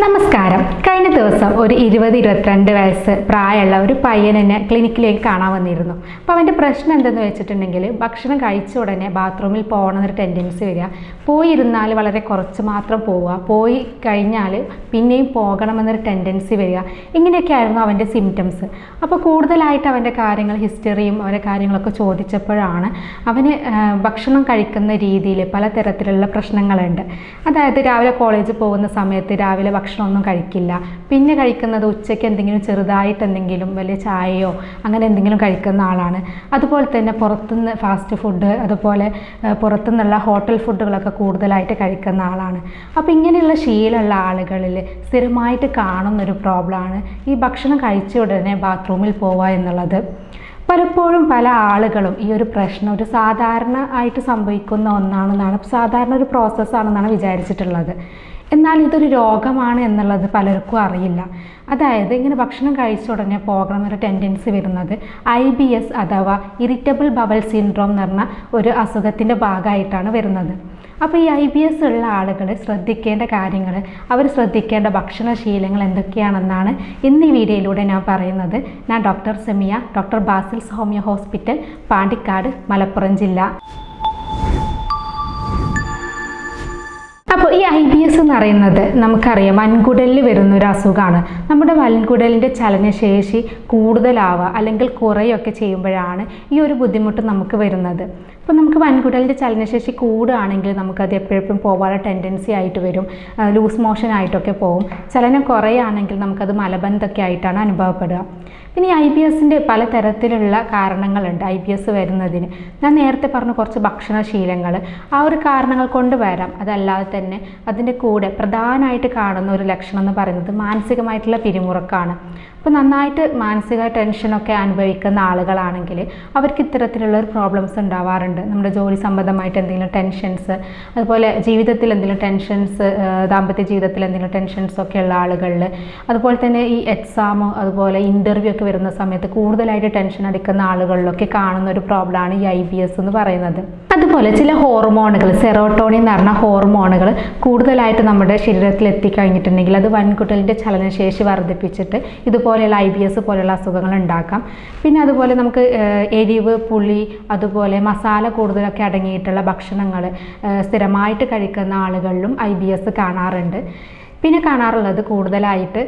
നമസ്കാരം. കഴിഞ്ഞ ദിവസം ഒരു 20-22 വയസ്സ് പ്രായമുള്ള ഒരു പയ്യൻ എന്നെ ക്ലിനിക്കിലേക്ക് കാണാൻ വന്നിരുന്നു. അപ്പോൾ അവൻ്റെ പ്രശ്നം എന്തെന്ന് വെച്ചിട്ടുണ്ടെങ്കിൽ ഭക്ഷണം കഴിച്ച ഉടനെ ബാത്റൂമിൽ പോകണമെന്നൊരു ടെൻഡൻസി വരിക, പോയിരുന്നാൽ വളരെ കുറച്ച് മാത്രം പോവുക, പോയി കഴിഞ്ഞാൽ പിന്നെയും പോകണമെന്നൊരു ടെൻഡൻസി വരിക. ഇങ്ങനെയൊക്കെ ആയിരുന്നു അവൻ്റെ സിംറ്റംസ്. അപ്പോൾ കൂടുതലായിട്ട് അവൻ്റെ കാര്യങ്ങൾ ഹിസ്റ്ററിയും അവൻ്റെ കാര്യങ്ങളൊക്കെ ചോദിച്ചപ്പോഴാണ് അവന് ഭക്ഷണം കഴിക്കുന്ന രീതിയിൽ പലതരത്തിലുള്ള പ്രശ്നങ്ങളുണ്ട്. അതായത് രാവിലെ കോളേജിൽ പോകുന്ന സമയത്ത് രാവിലെ ഭക്ഷണമൊന്നും കഴിക്കില്ല, പിന്നെ കഴിക്കുന്നത് ഉച്ചയ്ക്ക് എന്തെങ്കിലും ചെറുതായിട്ട് എന്തെങ്കിലും വലിയ ചായയോ അങ്ങനെ എന്തെങ്കിലും കഴിക്കുന്ന ആളാണ്. അതുപോലെ തന്നെ പുറത്തുനിന്ന് ഫാസ്റ്റ് ഫുഡ്, അതുപോലെ പുറത്തുനിന്നുള്ള ഹോട്ടൽ ഫുഡുകളൊക്കെ കൂടുതലായിട്ട് കഴിക്കുന്ന ആളാണ്. അപ്പോൾ ഇങ്ങനെയുള്ള ശീലമുള്ള ആളുകളിൽ സ്ഥിരമായിട്ട് കാണുന്നൊരു പ്രോബ്ലമാണ് ഈ ഭക്ഷണം കഴിച്ച ഉടനെ ബാത്റൂമിൽ പോവുക എന്നുള്ളത്. പലപ്പോഴും പല ആളുകളും ഈ ഒരു പ്രശ്നം ഒരു സാധാരണ ആയിട്ട് സംഭവിക്കുന്ന ഒന്നാണെന്നാണ്, സാധാരണ ഒരു പ്രോസസ്സാണെന്നാണ് വിചാരിച്ചിട്ടുള്ളത്. എന്നാൽ ഇതൊരു രോഗമാണ് എന്നുള്ളത് പലർക്കും അറിയില്ല. അതായത് ഇങ്ങനെ ഭക്ഷണം കഴിച്ച ഉടനെ പോകണമെന്നൊരു ടെൻഡൻസി വരുന്നത് IBS അഥവാ ഇറിറ്റബിൾ ബവൽ സിൻഡ്രോം എന്ന് പറഞ്ഞ ഒരു അസുഖത്തിൻ്റെ ഭാഗമായിട്ടാണ് വരുന്നത്. അപ്പോൾ ഈ IBS ഉള്ള ആളുകൾ ശ്രദ്ധിക്കേണ്ട കാര്യങ്ങൾ, അവർ ശ്രദ്ധിക്കേണ്ട ഭക്ഷണശീലങ്ങൾ എന്തൊക്കെയാണെന്നാണ് ഇന്ന് ഈ വീഡിയോയിലൂടെ ഞാൻ പറയുന്നത്. ഞാൻ doctor Semiya, doctor Basil's homeo hospital, Pandikkad, Malappuram ജില്ല. അപ്പോൾ ഈ IBS എന്ന് പറയുന്നത് നമുക്കറിയാം വൻകുടലിൽ വരുന്ന ഒരു അസുഖമാണ്. നമ്മുടെ വൻകുടലിൻ്റെ ചലനശേഷി കൂടുതലാവുക അല്ലെങ്കിൽ കുറയൊക്കെ ചെയ്യുമ്പോഴാണ് ഈ ഒരു ബുദ്ധിമുട്ട് നമുക്ക് വരുന്നത്. അപ്പോൾ നമുക്ക് വൻകുടലിൻ്റെ ചലനശേഷി കൂടുകയാണെങ്കിൽ നമുക്കത് എപ്പോഴും പോകാനുള്ള ടെൻഡൻസി ആയിട്ട് വരും, ലൂസ് മോഷൻ ആയിട്ടൊക്കെ പോകും. ചലനം കുറയുകയാണെങ്കിൽ നമുക്കത് മലബന്ധമൊക്കെ ആയിട്ടാണ് അനുഭവപ്പെടുക. പിന്നെ ഈ IBSൻ്റെ പലതരത്തിലുള്ള കാരണങ്ങളുണ്ട് IBS വരുന്നതിന്. ഞാൻ നേരത്തെ പറഞ്ഞ കുറച്ച് ഭക്ഷണശീലങ്ങൾ ആ ഒരു കാരണങ്ങൾ കൊണ്ട് വരാം. അതല്ലാതെ തന്നെ അതിൻ്റെ കൂടെ പ്രധാനമായിട്ട് കാണുന്ന ഒരു ലക്ഷണം എന്ന് പറയുന്നത് മാനസികമായിട്ടുള്ള പിരിമുറുക്കമാണ്. അപ്പോൾ നന്നായിട്ട് മാനസിക ടെൻഷനൊക്കെ അനുഭവിക്കുന്ന ആളുകളാണെങ്കിൽ അവർക്ക് ഇത്തരത്തിലുള്ളൊരു പ്രോബ്ലംസ് ഉണ്ടാവാറുണ്ട്. നമ്മുടെ ജോലി സംബന്ധമായിട്ട് എന്തെങ്കിലും ടെൻഷൻസ്, അതുപോലെ ജീവിതത്തിൽ എന്തെങ്കിലും ടെൻഷൻസ്, ദാമ്പത്യ ജീവിതത്തിൽ എന്തെങ്കിലും ടെൻഷൻസ് ഒക്കെ ഉള്ള ആളുകളിൽ, അതുപോലെ തന്നെ ഈ എക്സാമോ അതുപോലെ ഇൻ്റർവ്യൂ ഒക്കെ വരുന്ന സമയത്ത് കൂടുതലായിട്ട് ടെൻഷൻ അടിക്കുന്ന ആളുകളിലൊക്കെ കാണുന്ന ഒരു പ്രോബ്ലമാണ് ഈ IBS എന്ന് പറയുന്നത്. അതുപോലെ ചില ഹോർമോണുകൾ, സെറോട്ടോണിൻ എന്ന് പറഞ്ഞ ഹോർമോണുകൾ കൂടുതലായിട്ട് നമ്മുടെ ശരീരത്തിൽ എത്തിക്കഴിഞ്ഞിട്ടുണ്ടെങ്കിൽ അത് വൻകുടലിൻ്റെ ചലനശേഷി വർദ്ധിപ്പിച്ചിട്ട് ഇതുപോലെയുള്ള IBS പോലെയുള്ള അസുഖങ്ങൾ ഉണ്ടാക്കാം. പിന്നെ അതുപോലെ നമുക്ക് എരിവ്, പുളി, അതുപോലെ മസാല കൂടുതലൊക്കെ അടങ്ങിയിട്ടുള്ള ഭക്ഷണങ്ങൾ സ്ഥിരമായിട്ട് കഴിക്കുന്ന ആളുകളിലും IBS കാണാറുണ്ട്. പിന്നെ കാണാറുള്ളത് കൂടുതലായിട്ട്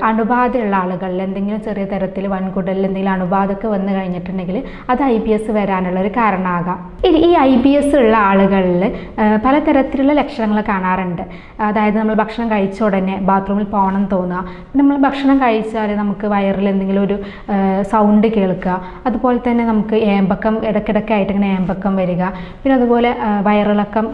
അണുബാധയുള്ള ആളുകളിൽ എന്തെങ്കിലും ചെറിയ തരത്തിൽ വൻകുടലിൽ എന്തെങ്കിലും അണുബാധയൊക്കെ വന്നു കഴിഞ്ഞിട്ടുണ്ടെങ്കിൽ അത് IBS വരാനുള്ളൊരു കാരണമാകാം. ഈ IBS ഉള്ള ആളുകളിൽ പലതരത്തിലുള്ള ലക്ഷണങ്ങൾ കാണാറുണ്ട്. അതായത് നമ്മൾ ഭക്ഷണം കഴിച്ച ഉടനെ ബാത്റൂമിൽ പോകണം തോന്നുക, നമ്മൾ ഭക്ഷണം കഴിച്ചാൽ നമുക്ക് വയറിൽ എന്തെങ്കിലും ഒരു സൗണ്ട് കേൾക്കുക, അതുപോലെ തന്നെ നമുക്ക് ഏമ്പക്കം ഇടയ്ക്കിടയ്ക്കായിട്ട് ഇങ്ങനെ ഏമ്പക്കം വരിക, പിന്നെ അതുപോലെ വയറിളക്കം,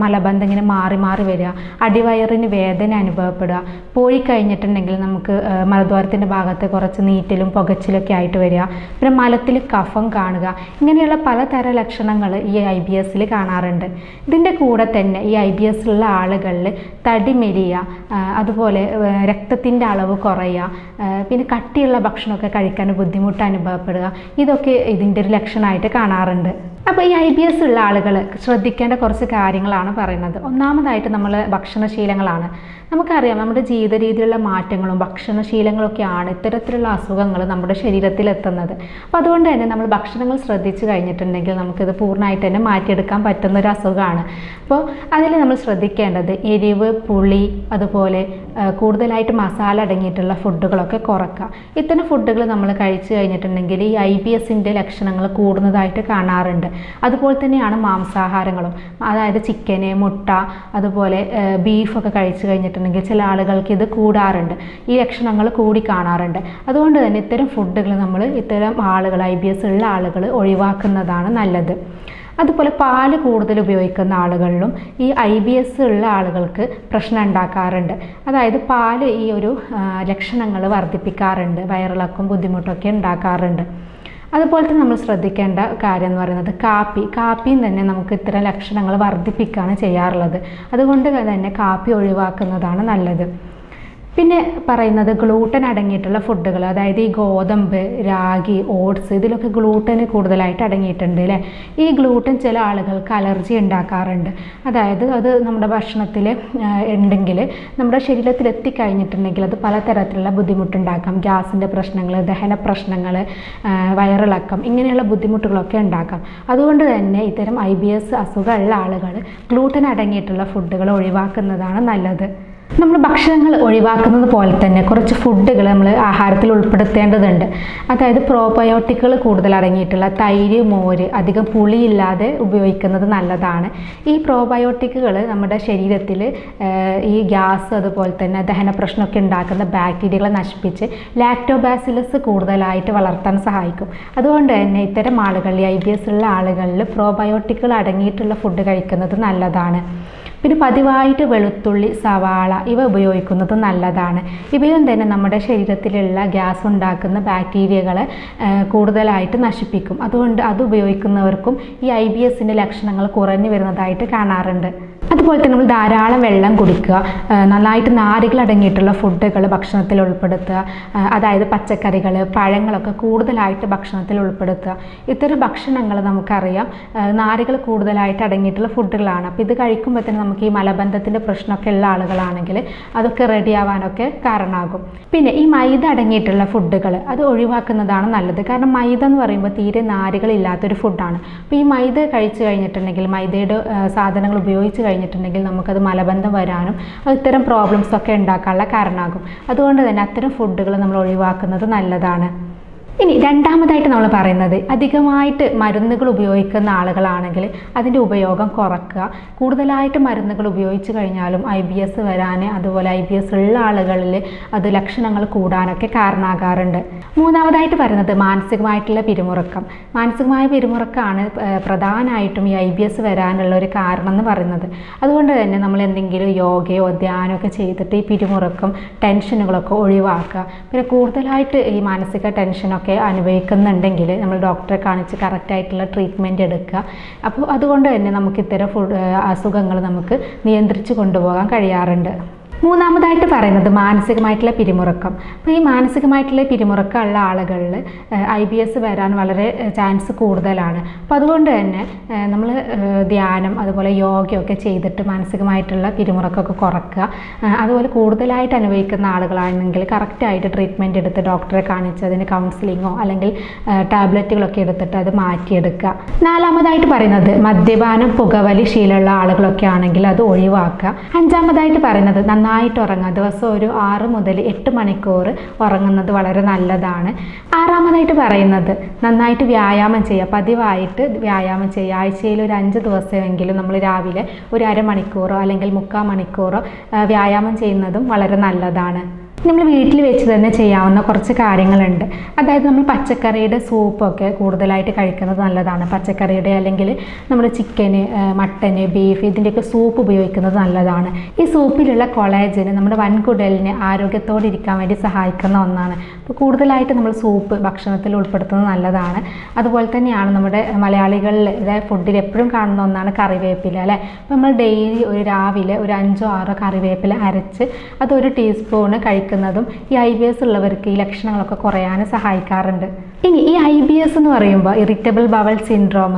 മലബന്ധം ഇങ്ങനെ മാറി മാറി വരിക, അടിവയറിന് വേദന അനുഭവപ്പെടുക, പോയി കഴിഞ്ഞിട്ടുണ്ടെങ്കിൽ നമുക്ക് മലദ്വാരത്തിൻ്റെ ഭാഗത്ത് കുറച്ച് നീറ്റലും പുകച്ചിലൊക്കെ ആയിട്ട് വരിക, പിന്നെ മലത്തിൽ കഫം കാണുക. ഇങ്ങനെയുള്ള പലതരം ലക്ഷണങ്ങൾ ഈ IBSൽ കാണാറുണ്ട്. ഇതിൻ്റെ കൂടെ തന്നെ ഈ IBS ഉള്ള ആളുകളിൽ തടി മെലിയുക, അതുപോലെ രക്തത്തിൻ്റെ അളവ് കുറയുക, പിന്നെ കട്ടിയുള്ള ഭക്ഷണമൊക്കെ കഴിക്കാൻ ബുദ്ധിമുട്ട് അനുഭവപ്പെടുക, ഇതൊക്കെ ഇതിൻ്റെ ഒരു ലക്ഷണമായിട്ട് കാണാറുണ്ട്. അപ്പോൾ ഈ IBS ഉള്ള ആളുകൾ ശ്രദ്ധിക്കേണ്ട കുറച്ച് കാര്യങ്ങളാണ് പറയുന്നത്. ഒന്നാമതായിട്ട് നമ്മൾ ഭക്ഷണശീലങ്ങളാണ്. നമുക്കറിയാം നമ്മുടെ ജീവിത രീതിയിലുള്ള മാറ്റങ്ങളും ഭക്ഷണശീലങ്ങളൊക്കെയാണ് ഇത്തരത്തിലുള്ള അസുഖങ്ങൾ നമ്മുടെ ശരീരത്തിൽ എത്തുന്നത്. അപ്പോൾ അതുകൊണ്ട് തന്നെ നമ്മൾ ഭക്ഷണങ്ങൾ ശ്രദ്ധിച്ചു കഴിഞ്ഞിട്ടുണ്ടെങ്കിൽ നമുക്കിത് പൂർണ്ണമായിട്ട് തന്നെ മാറ്റിയെടുക്കാൻ പറ്റുന്നൊരു അസുഖമാണ്. അപ്പോൾ അതിൽ നമ്മൾ ശ്രദ്ധിക്കേണ്ടത് എരിവ്, പുളി, അതുപോലെ കൂടുതലായിട്ട് മസാല അടങ്ങിയിട്ടുള്ള ഫുഡുകളൊക്കെ കുറക്കുക. ഇത്തരം ഫുഡുകൾ നമ്മൾ കഴിച്ചു കഴിഞ്ഞിട്ടുണ്ടെങ്കിൽ ഈ IBSൻ്റെ ലക്ഷണങ്ങൾ കൂടുന്നതായിട്ട് കാണാറുണ്ട്. അതുപോലെ തന്നെയാണ് മാംസാഹാരങ്ങളും, അതായത് ചിക്കന്, മുട്ട, അതുപോലെ ബീഫൊക്കെ കഴിച്ചു കഴിഞ്ഞിട്ടുണ്ടെങ്കിൽ ചില ആളുകൾക്ക് ഇത് കൂടാറുണ്ട്, ഈ ലക്ഷണങ്ങൾ കൂടി കാണാറുണ്ട്. അതുകൊണ്ട് തന്നെ ഇത്തരം ഫുഡുകൾ നമ്മൾ ഇത്തരം ആളുകൾ IBS ഉള്ള ആളുകൾ ഒഴിവാക്കുന്നതാണ് നല്ലത്. അതുപോലെ പാല് കൂടുതൽ ഉപയോഗിക്കുന്ന ആളുകളിലും ഈ IBS ഉള്ള ആളുകൾക്ക് പ്രശ്നം ഉണ്ടാക്കാറുണ്ട്. അതായത് പാല് ഈ ഒരു ലക്ഷണങ്ങൾ വർദ്ധിപ്പിക്കാറുണ്ട്, വയറിളക്കം ബുദ്ധിമുട്ടൊക്കെ ഉണ്ടാക്കാറുണ്ട്. അതുപോലെ തന്നെ നമ്മൾ ശ്രദ്ധിക്കേണ്ട കാര്യം എന്ന് പറയുന്നത് കാപ്പിയും തന്നെ നമുക്ക് ഇത്തരം ലക്ഷണങ്ങൾ വർദ്ധിപ്പിക്കുകയാണ് ചെയ്യാറുള്ളത്. അതുകൊണ്ട് തന്നെ കാപ്പി ഒഴിവാക്കുന്നതാണ് നല്ലത്. പിന്നെ പറയുന്നത് ഗ്ലൂട്ടൻ അടങ്ങിയിട്ടുള്ള ഫുഡുകൾ, അതായത് ഈ ഗോതമ്പ്, രാഗി, ഓട്സ്, ഇതിലൊക്കെ ഗ്ലൂട്ടന് കൂടുതലായിട്ട് അടങ്ങിയിട്ടുണ്ട് അല്ലേ. ഈ ഗ്ലൂട്ടൻ ചില ആളുകൾക്ക് അലർജി ഉണ്ടാക്കാറുണ്ട്. അതായത് അത് നമ്മുടെ ഭക്ഷണത്തിൽ ഉണ്ടെങ്കിൽ നമ്മുടെ ശരീരത്തിൽ എത്തിക്കഴിഞ്ഞിട്ടുണ്ടെങ്കിൽ അത് പലതരത്തിലുള്ള ബുദ്ധിമുട്ടുണ്ടാക്കാം. ഗ്യാസിൻ്റെ പ്രശ്നങ്ങൾ, ദഹന പ്രശ്നങ്ങൾ, വയറിളക്കം, ഇങ്ങനെയുള്ള ബുദ്ധിമുട്ടുകളൊക്കെ ഉണ്ടാക്കാം. അതുകൊണ്ട് തന്നെ ഇത്തരം IBS അസുഖമുള്ള ആളുകൾ ഗ്ലൂട്ടൻ അടങ്ങിയിട്ടുള്ള ഫുഡുകൾ ഒഴിവാക്കുന്നതാണ് നല്ലത്. നമ്മൾ ഭക്ഷണങ്ങൾ ഒഴിവാക്കുന്നത് പോലെ തന്നെ കുറച്ച് ഫുഡുകൾ നമ്മൾ ആഹാരത്തിൽ ഉൾപ്പെടുത്തേണ്ടതുണ്ട്. അതായത് പ്രോബയോട്ടിക്കുകൾ കൂടുതൽ അടങ്ങിയിട്ടുള്ള തൈര്, മോര് അധികം പുളിയില്ലാതെ ഉപയോഗിക്കുന്നത് നല്ലതാണ്. ഈ പ്രോബയോട്ടിക്കുകൾ നമ്മുടെ ശരീരത്തിൽ ഈ ഗ്യാസ് അതുപോലെ തന്നെ ദഹന പ്രശ്നമൊക്കെ ഉണ്ടാക്കുന്ന ബാക്ടീരിയകളെ നശിപ്പിച്ച് ലാക്ടോബാസിലസ് കൂടുതലായിട്ട് വളർത്താൻ സഹായിക്കും. അതുകൊണ്ട് തന്നെ ഇത്തരം ആളുകളിൽ IBS ഉള്ള ആളുകളിൽ പ്രോബയോട്ടിക്കുകൾ അടങ്ങിയിട്ടുള്ള ഫുഡ് കഴിക്കുന്നത് നല്ലതാണ്. പിന്നെ പതിവായിട്ട് വെളുത്തുള്ളി, സവാള ഇവ ഉപയോഗിക്കുന്നത് നല്ലതാണ്. ഇവയും തന്നെ നമ്മുടെ ശരീരത്തിലുള്ള ഗ്യാസ് ഉണ്ടാക്കുന്ന ബാക്ടീരിയകളെ കൂടുതലായിട്ട് നശിപ്പിക്കും. അതുകൊണ്ട് അത് ഉപയോഗിക്കുന്നവർക്കും ഈ IBSൻ്റെ ലക്ഷണങ്ങൾ കുറഞ്ഞു വരുന്നതായിട്ട് കാണാറുണ്ട്. അതുപോലെ തന്നെ നമ്മൾ ധാരാളം വെള്ളം കുടിക്കുക, നന്നായിട്ട് നാരുകൾ അടങ്ങിയിട്ടുള്ള ഫുഡുകൾ ഭക്ഷണത്തിൽ ഉൾപ്പെടുത്തുക, അതായത് പച്ചക്കറികൾ, പഴങ്ങളൊക്കെ കൂടുതലായിട്ട് ഭക്ഷണത്തിൽ ഉൾപ്പെടുത്തുക. ഇത്തരം ഭക്ഷണങ്ങൾ നമുക്കറിയാം നാരുകൾ കൂടുതലായിട്ട് അടങ്ങിയിട്ടുള്ള ഫുഡുകളാണ്. അപ്പോൾ ഇത് കഴിക്കുമ്പോൾ തന്നെ നമുക്ക് ഈ മലബന്ധത്തിൻ്റെ പ്രശ്നമൊക്കെ ഉള്ള ആളുകളാണെങ്കിൽ അതൊക്കെ റെഡിയാവാനൊക്കെ കാരണമാകും. പിന്നെ ഈ മൈദ അടങ്ങിയിട്ടുള്ള ഫുഡുകൾ അത് ഒഴിവാക്കുന്നതാണ് നല്ലത്. കാരണം മൈദ എന്ന് പറയുമ്പോൾ തീരെ നാരുകളില്ലാത്തൊരു ഫുഡാണ്. അപ്പോൾ ഈ മൈദ കഴിച്ചു കഴിഞ്ഞിട്ടുണ്ടെങ്കിൽ, മൈദയുടെ സാധനങ്ങൾ ഉപയോഗിച്ച് കഴിഞ്ഞിട്ടുണ്ടെങ്കിൽ നമുക്കത് മലബന്ധം വരാനും അത് ഇത്തരം പ്രോബ്ലംസൊക്കെ ഉണ്ടാക്കാനുള്ള കാരണമാകും. അതുകൊണ്ട് തന്നെ അത്തരം ഫുഡുകൾ നമ്മൾ ഒഴിവാക്കുന്നത് നല്ലതാണ്. ഇനി രണ്ടാമതായിട്ട് നമ്മൾ പറയുന്നത് അധികമായിട്ട് മരുന്നുകൾ ഉപയോഗിക്കുന്ന ആളുകളാണെങ്കിൽ അതിൻ്റെ ഉപയോഗം കുറയ്ക്കുക. കൂടുതലായിട്ട് മരുന്നുകൾ ഉപയോഗിച്ച് കഴിഞ്ഞാലും IBS വരാൻ, അതുപോലെ IBS ഉള്ള ആളുകളിൽ അത് ലക്ഷണങ്ങൾ കൂടാനൊക്കെ കാരണമാകാറുണ്ട്. മൂന്നാമതായിട്ട് പറയുന്നത് മാനസികമായിട്ടുള്ള പിരിമുറുക്കം. മാനസികമായ പിരിമുറുക്കമാണ് പ്രധാനമായിട്ടും ഈ IBS വരാനുള്ള ഒരു കാരണം എന്ന് പറയുന്നത്. അതുകൊണ്ട് തന്നെ നമ്മൾ എന്തെങ്കിലും യോഗയോ ധ്യാനമോ ഒക്കെ ചെയ്തിട്ട് ഈ പിരിമുറുക്കം, ടെൻഷനുകളൊക്കെ ഒഴിവാക്കുക. പിന്നെ കൂടുതലായിട്ട് ഈ മാനസിക ടെൻഷനൊക്കെ അനുഭവിക്കുന്നുണ്ടെങ്കിൽ നമ്മൾ ഡോക്ടറെ കാണിച്ച് കറക്റ്റായിട്ടുള്ള ട്രീറ്റ്മെൻറ്റ് എടുക്കുക. അപ്പോൾ അതുകൊണ്ട് തന്നെ നമുക്ക് ഇത്തരം അസുഖങ്ങൾ നമുക്ക് നിയന്ത്രിച്ച് കൊണ്ടുപോകാൻ കഴിയാറുണ്ട്. മൂന്നാമതായിട്ട് പറയുന്നത് മാനസികമായിട്ടുള്ള പിരിമുറുക്കം. അപ്പോൾ ഈ മാനസികമായിട്ടുള്ള പിരിമുറുക്കമുള്ള ആളുകളിൽ IBS വരാൻ വളരെ ചാൻസ് കൂടുതലാണ്. അപ്പോൾ അതുകൊണ്ട് തന്നെ നമ്മൾ ധ്യാനം, അതുപോലെ യോഗയൊക്കെ ചെയ്തിട്ട് മാനസികമായിട്ടുള്ള പിരിമുറുക്കമൊക്കെ കുറയ്ക്കുക. അതുപോലെ കൂടുതലായിട്ട് അനുഭവിക്കുന്ന ആളുകളാണെങ്കിൽ കറക്റ്റായിട്ട് ട്രീറ്റ്മെൻറ്റ് എടുത്ത് ഡോക്ടറെ കാണിച്ച് അതിന് കൗൺസിലിങ്ങോ അല്ലെങ്കിൽ ടാബ്ലറ്റുകളൊക്കെ എടുത്തിട്ട് അത് മാറ്റിയെടുക്കുക. നാലാമതായിട്ട് പറയുന്നത് മദ്യപാനം, പുകവലി ശീലമുള്ള ആളുകളൊക്കെ ആണെങ്കിൽ അത് ഒഴിവാക്കുക. അഞ്ചാമതായിട്ട് പറയുന്നത് നന്നായിട്ട് ഉറങ്ങുക. ദിവസം ഒരു 6 മുതൽ 8 മണിക്കൂർ ഉറങ്ങുന്നത് വളരെ നല്ലതാണ്. ആറാമതായിട്ട് പറയുന്നത് നന്നായിട്ട് വ്യായാമം ചെയ്യുക. പതിവായിട്ട് വ്യായാമം ചെയ്യുക. ആഴ്ചയിൽ ഒരു 5 ദിവസമെങ്കിലും നമ്മൾ രാവിലെ ഒരു അരമണിക്കൂറോ അല്ലെങ്കിൽ 3/4 മണിക്കൂറോ വ്യായാമം ചെയ്യുന്നതും വളരെ നല്ലതാണ്. നമ്മൾ വീട്ടിൽ വെച്ച് തന്നെ ചെയ്യാവുന്ന കുറച്ച് കാര്യങ്ങളുണ്ട്. അതായത് നമ്മൾ പച്ചക്കറിയുടെ സൂപ്പൊക്കെ കൂടുതലായിട്ട് കഴിക്കുന്നത് നല്ലതാണ്. പച്ചക്കറിയുടെ അല്ലെങ്കിൽ നമ്മൾ ചിക്കന്, മട്ടന്, ബീഫ് ഇതിൻ്റെയൊക്കെ സൂപ്പ് ഉപയോഗിക്കുന്നത് നല്ലതാണ്. ഈ സൂപ്പിലുള്ള കൊളാജന് നമ്മുടെ വൻകുടലിനെ ആരോഗ്യത്തോടെ ഇരിക്കാൻ വേണ്ടി സഹായിക്കുന്ന ഒന്നാണ്. അപ്പോൾ കൂടുതലായിട്ട് നമ്മൾ സൂപ്പ് ഭക്ഷണത്തിൽ ഉൾപ്പെടുത്തുന്നത് നല്ലതാണ്. അതുപോലെ തന്നെയാണ് നമ്മുടെ മലയാളികളിൽ ഫുഡിൽ എപ്പോഴും കാണുന്ന ഒന്നാണ് കറിവേപ്പില അല്ലേ. അപ്പോൾ നമ്മൾ ഡെയിലി ഒരു രാവിലെ ഒരു 5-6 കറിവേപ്പില അരച്ച് അതൊരു ടീസ്പൂണ് കഴിക്കുന്നതും ഈ IBS ഉള്ളവർക്ക് ഈ ലക്ഷണങ്ങളൊക്കെ കുറയാൻ സഹായിക്കാറുണ്ട്. ഇനി ഈ IBS എന്ന് പറയുമ്പോൾ ഇറിറ്റബിൾ ബവൽ സിൻഡ്രോം,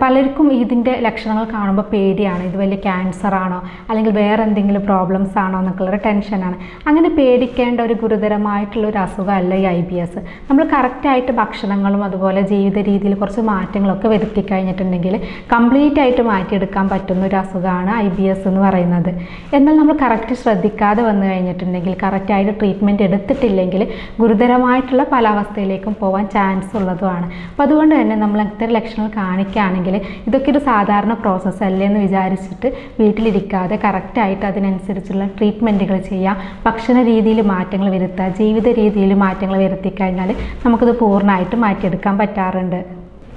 പലർക്കും ഇതിൻ്റെ ലക്ഷണങ്ങൾ കാണുമ്പോൾ പേടിയാണ്. ഇത് വലിയ ക്യാൻസർ ആണോ അല്ലെങ്കിൽ വേറെ എന്തെങ്കിലും പ്രോബ്ലംസ് ആണോ എന്നൊക്കെയുള്ളൊരു ടെൻഷനാണ്. അങ്ങനെ പേടിക്കേണ്ട ഒരു ഗുരുതരമായിട്ടുള്ളൊരു അസുഖമല്ല ഈ IBS. നമ്മൾ കറക്റ്റായിട്ട് ഭക്ഷണങ്ങളും അതുപോലെ ജീവിത രീതിയിൽ കുറച്ച് മാറ്റങ്ങളൊക്കെ വരുത്തി കഴിഞ്ഞിട്ടുണ്ടെങ്കിൽ കംപ്ലീറ്റ് ആയിട്ട് മാറ്റിയെടുക്കാൻ പറ്റുന്ന ഒരു അസുഖമാണ് IBS എന്ന് പറയുന്നത്. എന്നാൽ നമ്മൾ കറക്റ്റ് ശ്രദ്ധിക്കാതെ വന്നു കഴിഞ്ഞിട്ടുണ്ടെങ്കിൽ, കറക്റ്റായിട്ട് ട്രീറ്റ്മെൻറ്റ് എടുത്തിട്ടില്ലെങ്കിൽ ഗുരുതരമായിട്ടുള്ള പല അവസ്ഥയിലേക്കും പോകാൻ ചാൻസ് ഉള്ളതുമാണ്. അപ്പോൾ അതുകൊണ്ട് തന്നെ നമ്മൾ ഇത്തരം ലക്ഷണങ്ങൾ കാണിക്കുകയാണെങ്കിൽ ഇതൊക്കെ ഒരു സാധാരണ പ്രോസസ്സ് അല്ലേ എന്ന് വിചാരിച്ചിട്ട് വീട്ടിലിരിക്കാതെ കറക്റ്റായിട്ട് അതിനനുസരിച്ചുള്ള ട്രീറ്റ്മെൻറ്റുകൾ ചെയ്യുക. ഭക്ഷണ രീതിയിൽ മാറ്റങ്ങൾ വരുത്തുക, ജീവിത രീതിയിൽ മാറ്റങ്ങൾ വരുത്തി കഴിഞ്ഞാൽ നമുക്കത് പൂർണ്ണമായിട്ട് മാറ്റിയെടുക്കാൻ പറ്റാറുണ്ട്.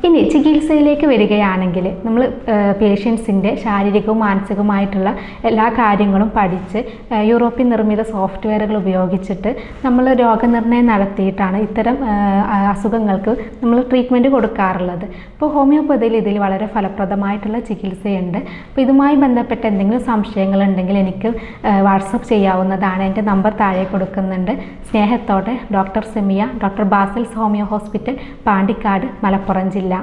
ഇനി ചികിത്സയിലേക്ക് വരികയാണെങ്കിൽ നമ്മൾ പേഷ്യൻസിൻ്റെ ശാരീരികവും മാനസികവുമായിട്ടുള്ള എല്ലാ കാര്യങ്ങളും പഠിച്ച് യൂറോപ്യൻ നിർമ്മിത സോഫ്റ്റ്വെയറുകൾ ഉപയോഗിച്ചിട്ട് നമ്മൾ രോഗനിർണയം നടത്തിയിട്ടാണ് ഇത്തരം അസുഖങ്ങൾക്ക് നമ്മൾ ട്രീറ്റ്മെൻറ്റ് കൊടുക്കാറുള്ളത്. ഇപ്പോൾ ഹോമിയോപ്പതിയിൽ ഇതിൽ വളരെ ഫലപ്രദമായിട്ടുള്ള ചികിത്സയുണ്ട്. അപ്പോൾ ഇതുമായി ബന്ധപ്പെട്ട എന്തെങ്കിലും സംശയങ്ങളുണ്ടെങ്കിൽ എനിക്ക് വാട്സപ്പ് ചെയ്യാവുന്നതാണ്. എൻ്റെ നമ്പർ താഴെ കൊടുക്കുന്നുണ്ട്. സ്നേഹത്തോടെ doctor Semiya, doctor Basil's homeo hospital, Pandikkad, Malappuram ജില്ല.